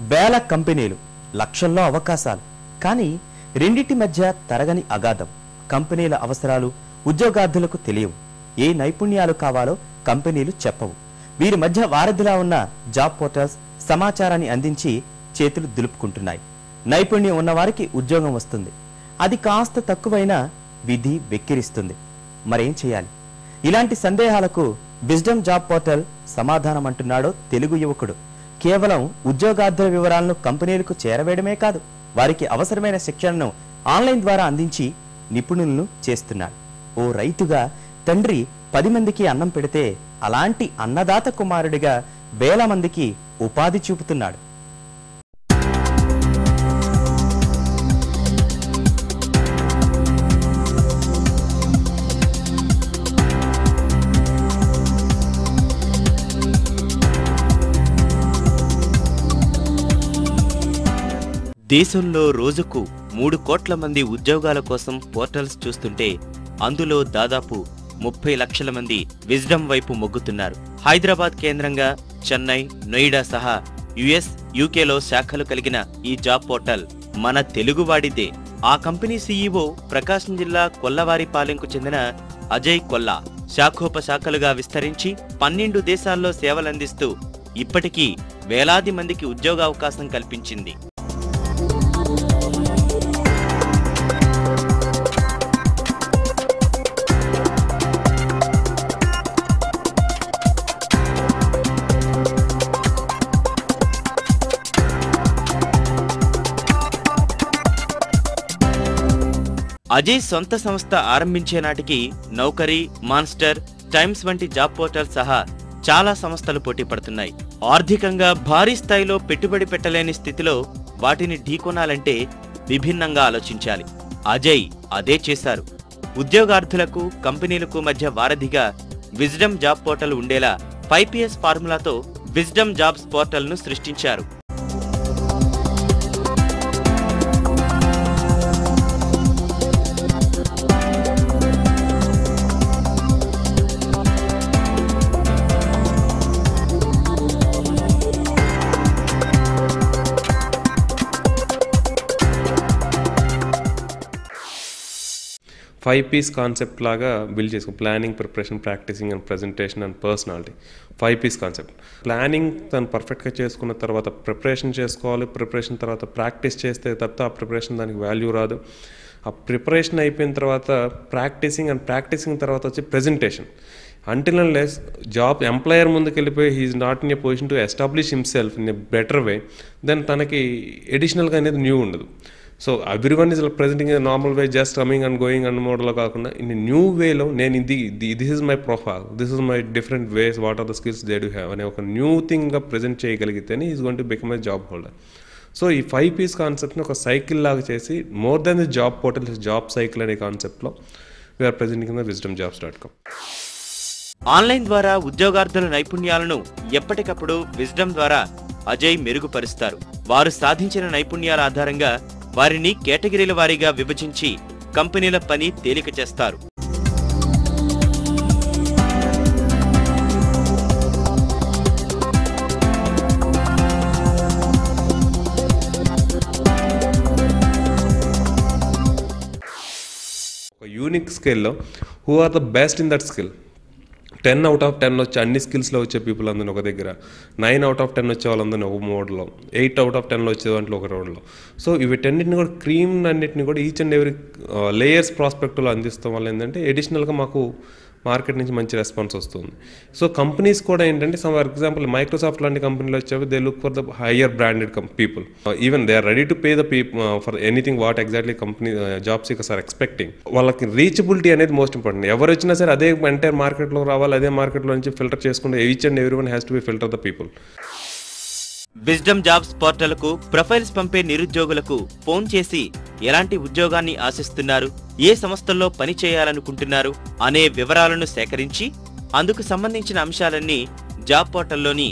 వేల కంపెనీలు, లక్షల్లో అవకాశాలు. కానీ రెండిటి మధ్య తరగని అగాధం. కంపెనీల అవసరాలు ఉద్యోగార్థులకు తెలియవు. ఏ నైపుణ్యాలు కావాలో కంపెనీలు చెప్పవు. వీరి మధ్య వారధిలా ఉన్న జాబ్ పోర్టల్స్ సమాచారాన్ని అందించి చేతులు దులుపుకుంటున్నాయి. నైపుణ్యం ఉన్నవారికి ఉద్యోగం వస్తుంది. అది కాస్త తక్కువైనా విధి వెక్కిరిస్తుంది. మరేం చేయాలి? ఇలాంటి సందేహాలకు విజ్డమ్ జాబ్ పోర్టల్ సమాధానం అంటున్నాడో తెలుగు యువకుడు. కేవలం ఉద్యోగార్థుల వివరాలను కంపెనీలకు చేరవేయడమే కాదు, వారికి అవసరమైన శిక్షణను ఆన్లైన్ ద్వారా అందించి నిపుణులను చేస్తున్నాడు. ఓ రైతుగా తండ్రి 10 మందికి అన్నం పెడితే అలాంటి అన్నదాత కుమారుడిగా వేల మందికి ఉపాధి చూపుతున్నాడు. దేశంలో రోజుకు 3 కోట్ల మంది ఉద్యోగాల కోసం పోర్టల్స్ చూస్తుంటే అందులో దాదాపు 30 లక్షల మంది విజ్డమ్ వైపు మొగ్గుతున్నారు. హైదరాబాద్ కేంద్రంగా చెన్నై, నోయిడా సహా యుఎస్, యూకేలో శాఖలు కలిగిన ఈ జాబ్ పోర్టల్ మన తెలుగువాడిదే. ఆ కంపెనీ సీఈఓ ప్రకాశం జిల్లా కొల్లవారిపాలెంకు చెందిన అజయ్ కొల్లా. శాఖోపశాఖలుగా విస్తరించి 12 దేశాల్లో సేవలందిస్తూ ఇప్పటికీ వేలాది మందికి ఉద్యోగావకాశం కల్పించింది. అజయ్ సొంత సంస్థ ఆరంభించే నాటికి నౌకరీ, మాన్స్టర్, టైమ్స్ వంటి జాబ్ పోర్టల్ సహా చాలా సంస్థలు పోటీ పడుతున్నాయి. ఆర్థికంగా భారీ స్థాయిలో పెట్టుబడి పెట్టలేని స్థితిలో వాటిని ఢీకొనాలంటే విభిన్నంగా ఆలోచించాలి. అజయ్ అదే చేశారు. ఉద్యోగార్థులకు, కంపెనీలకు మధ్య వారధిగా విజ్డమ్ జాబ్ పోర్టల్ ఉండేలా 5PS ఫార్ములాతో విజ్డమ్ జాబ్స్ పోర్టల్ను సృష్టించారు. ఫైవ్ పీస్ కాన్సెప్ట్ లాగా బిల్డ్ చేసుకో. Planning, preparation, practising and presentation and personality. 5Ps concept. Planning తను పర్ఫెక్ట్గా చేసుకున్న తర్వాత ప్రిపరేషన్ చేసుకోవాలి. ప్రిపరేషన్ తర్వాత ప్రాక్టీస్ చేస్తే తప్ప ఆ ప్రిపరేషన్ దానికి వాల్యూ రాదు. ఆ ప్రిపరేషన్ అయిపోయిన తర్వాత ప్రాక్టీసింగ్ అండ్ ప్రాక్టీసింగ్ తర్వాత వచ్చి presentation. Until and less job employer ముందుకు వెళ్ళిపోయి he is not in a position to establish himself in a better way, then తనకి ఎడిషనల్గా అనేది న్యూ ఉండదు. So everyone is presenting in normal way, just coming and going and మోడల్లో కాకుండా in new వేలో నేను this is my profile, this is my different ways, what are the skills they do have అనే ఒక new థింగ్గా present చేయగలిగితేనే is going to become a job holder. So ఈ 5Ps కాన్సెప్ట్ని ఒక సైకిల్ లాగా చేసి more than the job portal, job cycle అనే కాన్సెప్ట్లో we are presenting the wisdomjobs.com. Online ద్వారా ఉద్యోగార్థుల నైపుణ్యాలను ఎప్పటికప్పుడు విజ్డమ్ ద్వారా అజయ్ మెరుగుపరుస్తారు. వారు సాధించిన నైపుణ్యాల ఆధారంగా వారిని కేటగిరీల వారీగా విభజించి కంపెనీల పని తేలిక చేస్తారు. ఒక యూనిక్ స్కిల్లో who are the best in that skill. 10 out of 10 వచ్చే అన్ని స్కిల్స్లో వచ్చే పీపుల్ అందరినీ ఒక దగ్గర, 9 out of 10 వచ్చే వాళ్ళందరినీ ఒక మోడ్లో, 8 out of 10 వచ్చే దాంట్లో ఒక రౌండ్లో. సో వీటన్నిటిని కూడా క్రీమ్ అన్నింటిని కూడా ఈచ్ అండ్ ఎవ్రీ లేయర్స్ ప్రాస్పెక్ట్లో అందిస్తాం వల్ల ఏంటంటే ఎడిషనల్గా మాకు మార్కెట్ నుంచి మంచి రెస్పాన్స్ వస్తుంది. సో కంపెనీస్ కూడా ఏంటంటే ఫర్ ఎగ్జాంపుల్ మైక్రోసాఫ్ట్ లాంటి కంపెనీలు వచ్చేవి they look for the higher branded people. Even they are ready to pay the for anything what exactly company job seekers are expecting. వాళ్ళకి రీచబిలిటీ అనేది మోస్ట్ ఇంపార్టెంట్. ఎవరు వచ్చినా సరే అదే ఎంటైర్ మార్కెట్లో రావాలి, అదే మార్కెట్లో నుంచి ఫిల్టర్ చేసుకుంటే each and every one has to be filter the people. Wisdom jobs పోర్టల్కు ప్రొఫైల్స్ పంపే నిరుద్యోగులకు ఫోన్ చేసి ఎలాంటి ఉద్యోగాన్ని ఆశిస్తున్నారు, ఏ సంస్థల్లో పని చేయాలనుకుంటున్నారు అనే వివరాలను సేకరించి అందుకు సంబంధించిన అంశాలన్నీ జాబ్ పోర్టల్లోని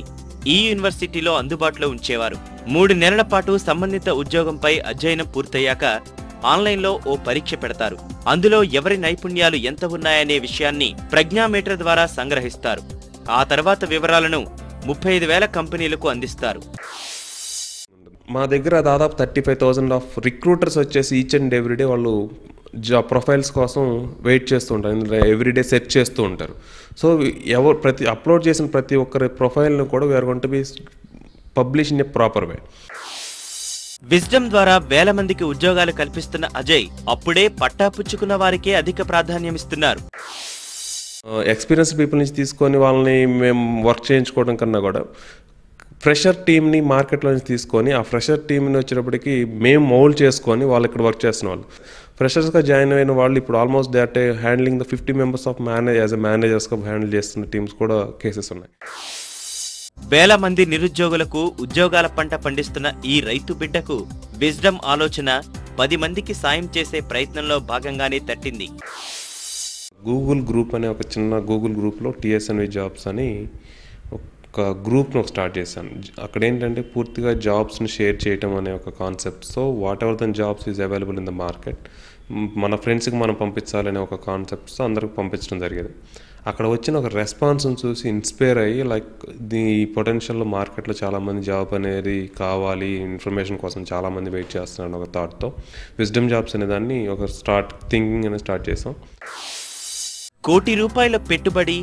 ఈ యూనివర్సిటీలో అందుబాటులో ఉంచేవారు. 3 నెలల పాటు సంబంధిత ఉద్యోగంపై అధ్యయనం పూర్తయ్యాక ఆన్లైన్లో ఓ పరీక్ష పెడతారు. అందులో ఎవరి నైపుణ్యాలు ఎంత ఉన్నాయనే విషయాన్ని ప్రజ్ఞామీటర్ ద్వారా సంగ్రహిస్తారు. ఆ తర్వాత వివరాలను 35,000 కంపెనీలకు అందిస్తారు. మా దగ్గర దాదాపు 35,000 ఆఫ్ రిక్రూటర్స్ వచ్చేసి ఈచ్ అండ్ ఎవ్రీడే వాళ్ళు జాబ్ ప్రొఫైల్స్ కోసం వెయిట్ చేస్తూ ఉంటారు, ఎవ్రీడే సెర్చ్ చేస్తూ ఉంటారు. సో అప్లోడ్ చేసిన ప్రతి ఒక్కరి ప్రొఫైల్ను కూడా we are going to be publish in a proper way. Wisdom ద్వారా వేల మందికి ఉద్యోగాలు కల్పిస్తున్న అజయ్ అప్పుడే పట్టా పుచ్చుకున్న వారికే అధిక ప్రాధాన్యమిస్తున్నారు. ఎక్స్పీరియన్స్ పీపుల్ నుంచి తీసుకొని వాళ్ళని మేము వర్క్ చేయించుకోవడం కన్నా కూడా ఫ్రెషర్ టీమ్ని మార్కెట్లో నుంచి తీసుకొని ఆ ఫ్రెషర్ టీమ్ని వచ్చేటప్పటికి మేము మౌల్డ్ చేసుకొని వాళ్ళు ఇక్కడ వర్క్ చేస్తున్న వాళ్ళు ఫ్రెషర్స్గా జాయిన్ అయిన వాళ్ళు ఇప్పుడు almost they are handling the 50 members of as a మేనేజర్స్గా హ్యాండిల్ చేస్తున్న టీమ్స్ కూడా కేసెస్ ఉన్నాయి. వేల మంది నిరుద్యోగులకు ఉద్యోగాల పంట పండిస్తున్న ఈ రైతు బిడ్డకు విజ్డమ్ ఆలోచన 10 మందికి సాయం చేసే ప్రయత్నంలో భాగంగానే తట్టింది. గూగుల్ గ్రూప్ అనే ఒక చిన్న గూగుల్ గ్రూప్లో TSNV జాబ్స్ అని ఒక గ్రూప్ను స్టార్ట్ చేశాను. అక్కడ ఏంటంటే పూర్తిగా జాబ్స్ని షేర్ చేయటం అనే ఒక concept. So whatever then jobs is available in the market మన ఫ్రెండ్స్కి మనం పంపించాలనే ఒక కాన్సెప్ట్తో అందరికి పంపించడం జరిగేది. అక్కడ వచ్చిన ఒక రెస్పాన్స్ని చూసి ఇన్స్పైర్ అయ్యి లైక్ ది పొటెన్షియల్ మార్కెట్లో చాలామంది జాబ్ అనేది కావాలి, ఇన్ఫర్మేషన్ కోసం చాలామంది వెయిట్ చేస్తున్నారు ఒక థాట్తో విజ్డమ్ జాబ్స్ అనే దాన్ని ఒక థింకింగ్ అనేది స్టార్ట్ చేసాం. ₹1 కోటి పెట్టుబడి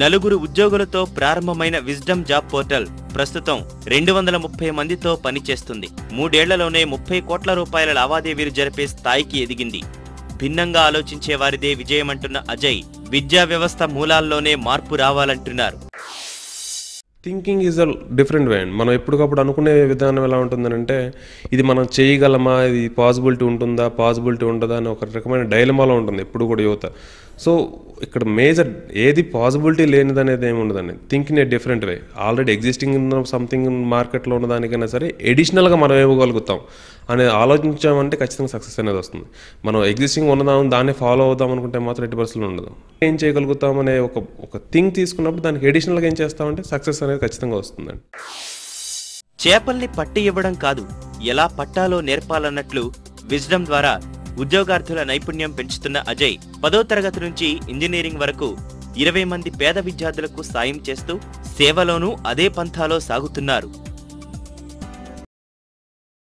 4 ఉద్యోగులతో ప్రారంభమైన విజ్డమ్ జాబ్ పోర్టల్ ప్రస్తుతం 230 మందితో పనిచేస్తుంది. 3 ఏళ్లలోనే ₹30 కోట్ల లావాదేవీలు జరిపే స్థాయికి ఎదిగింది. భిన్నంగా ఆలోచించే వారిదే విజయమంటున్న అజయ్ విద్యా వ్యవస్థ మూలాల్లోనే మార్పు రావాలంటున్నారు. Thinking is a different way. మనం ఎప్పటికప్పుడు అనుకునే విధానం ఎలా ఉంటుందనంటే ఇది మనం చేయగలమా, ఇది పాసిబిలిటీ ఉంటుందా, పాసిబిలిటీ ఉండదా అని ఒక రకమైన డైలమాలో ఉంటుంది ఎప్పుడు కూడా యువత. సో ఇక్కడ మేజర్ ఏది పాసిబిలిటీ లేనిదనేది ఏమి ఉండదండి. Think in a different way. Already existing ఉన్న సంథింగ్ మార్కెట్లో ఉన్నదానికైనా సరే ఎడిషనల్గా మనం ఇవ్వగలుగుతాం అనేది ఆలోచించామంటే ఖచ్చితంగా సక్సెస్ అనేది వస్తుంది. మనం ఎగ్జిస్టింగ్ ఉన్నదాం దాన్ని ఫాలో అవుదాం అనుకుంటే మాత్రం 80% ఉండదు. ఏం చేయగలుగుతాం అనే ఒక థింగ్ తీసుకున్నప్పుడు దానికి ఎడిషనల్గా ఏం చేస్తామంటే సక్సెస్ అనేది ఖచ్చితంగా వస్తుందండి. చేపల్ని పట్టి ఇవ్వడం కాదు, ఎలా పట్టాలో నేర్పాలన్నట్లు విజ్డమ్ ద్వారా ఉద్యోగార్థుల నైపుణ్యం పెంచుతున్న అజయ్ 10వ తరగతి నుంచి ఇంజనీరింగ్ వరకు 20 మంది పేద విద్యార్థులకు సాయం చేస్తూ సేవలోనూ అదే పంథాలో సాగుతున్నారు.